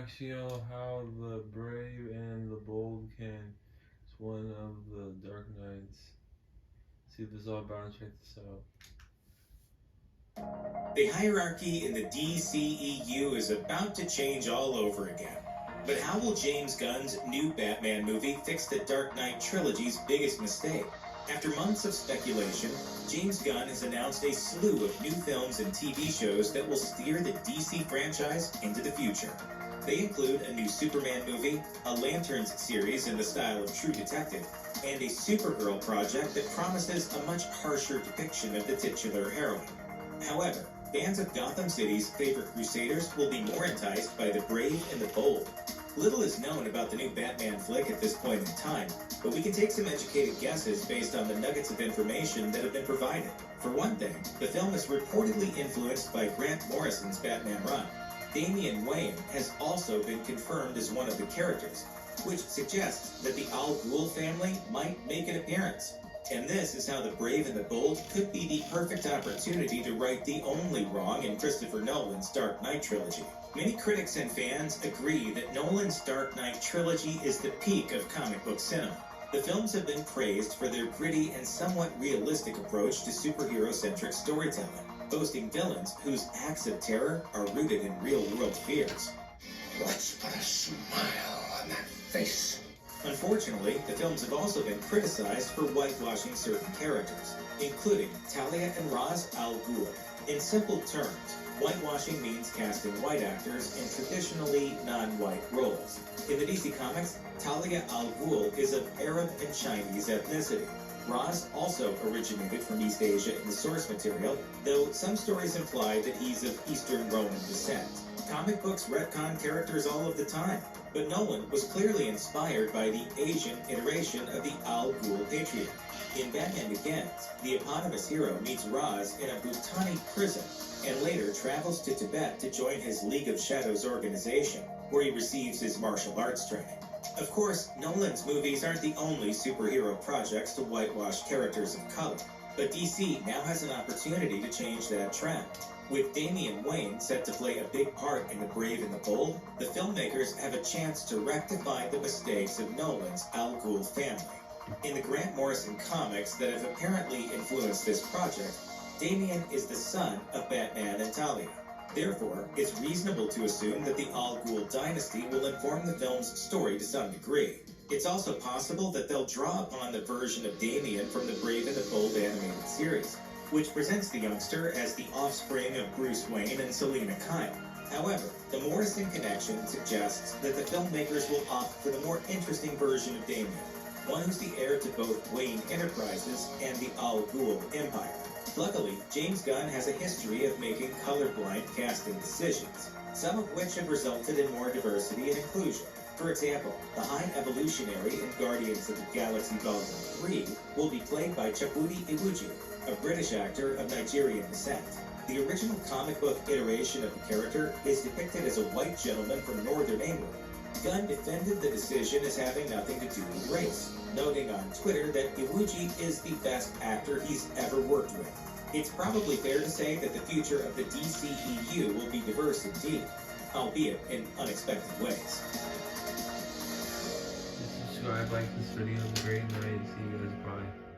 actually know how the brave and the bold can. It's one of the Dark Knights. See if this is all about. Check this out. The hierarchy in the DCEU is about to change all over again. But how will James Gunn's new Batman movie fix the Dark Knight trilogy's biggest mistake? After months of speculation, James Gunn has announced a slew of new films and TV shows that will steer the DC franchise into the future. They include a new Superman movie, a Lanterns series in the style of True Detective, and a Supergirl project that promises a much harsher depiction of the titular heroine. However, fans of Gotham City's favorite Crusaders will be more enticed by the brave and the bold. Little is known about the new Batman flick at this point in time, but we can take some educated guesses based on the nuggets of information that have been provided. For one thing, the film is reportedly influenced by Grant Morrison's Batman run. Damian Wayne has also been confirmed as one of the characters, which suggests that the Al Ghul family might make an appearance. And this is how the brave and the bold could be the perfect opportunity to right the only wrong in Christopher Nolan's Dark Knight trilogy. Many critics and fans agree that Nolan's Dark Knight trilogy is the peak of comic book cinema. The films have been praised for their gritty and somewhat realistic approach to superhero-centric storytelling, boasting villains whose acts of terror are rooted in real-world fears. Let's put a smile on that face. Unfortunately, the films have also been criticized for whitewashing certain characters, including Talia and Ra's al Ghul. In simple terms, whitewashing means casting white actors in traditionally non-white roles. In the DC Comics, Talia al Ghul is of Arab and Chinese ethnicity. Ra's also originated from East Asia in the source material, though some stories imply that he's of Eastern Roman descent. Comic books retcon characters all of the time, but Nolan was clearly inspired by the Asian iteration of the Al Ghul patriarch. In Batman Begins, the eponymous hero meets Ra's in a Bhutani prison and later travels to Tibet to join his League of Shadows organization, where he receives his martial arts training. Of course, Nolan's movies aren't the only superhero projects to whitewash characters of color, but DC now has an opportunity to change that trend. With Damian Wayne set to play a big part in The Brave and the Bold, the filmmakers have a chance to rectify the mistakes of Nolan's Al Ghul family. In the Grant Morrison comics that have apparently influenced this project, Damian is the son of Batman and Talia. Therefore, it's reasonable to assume that the Al Ghul dynasty will inform the film's story to some degree. It's also possible that they'll draw upon the version of Damian from the Brave and the Bold animated series, which presents the youngster as the offspring of Bruce Wayne and Selina Kyle. However, the Morrison connection suggests that the filmmakers will opt for the more interesting version of Damian, one who's the heir to both Wayne Enterprises and the Al Ghul Empire. Luckily, James Gunn has a history of making colorblind casting decisions, some of which have resulted in more diversity and inclusion. For example, the High Evolutionary in Guardians of the Galaxy Vol. 3 will be played by Chakudi Iwuji, a British actor of Nigerian descent. The original comic book iteration of the character is depicted as a white gentleman from northern England. Gunn defended the decision as having nothing to do with race, noting on Twitter that Iwuji is the best actor he's ever worked with. It's probably fair to say that the future of the DCEU will be diverse indeed, albeit in unexpected ways. Subscribe, like this video. Great night. See you guys. Bye.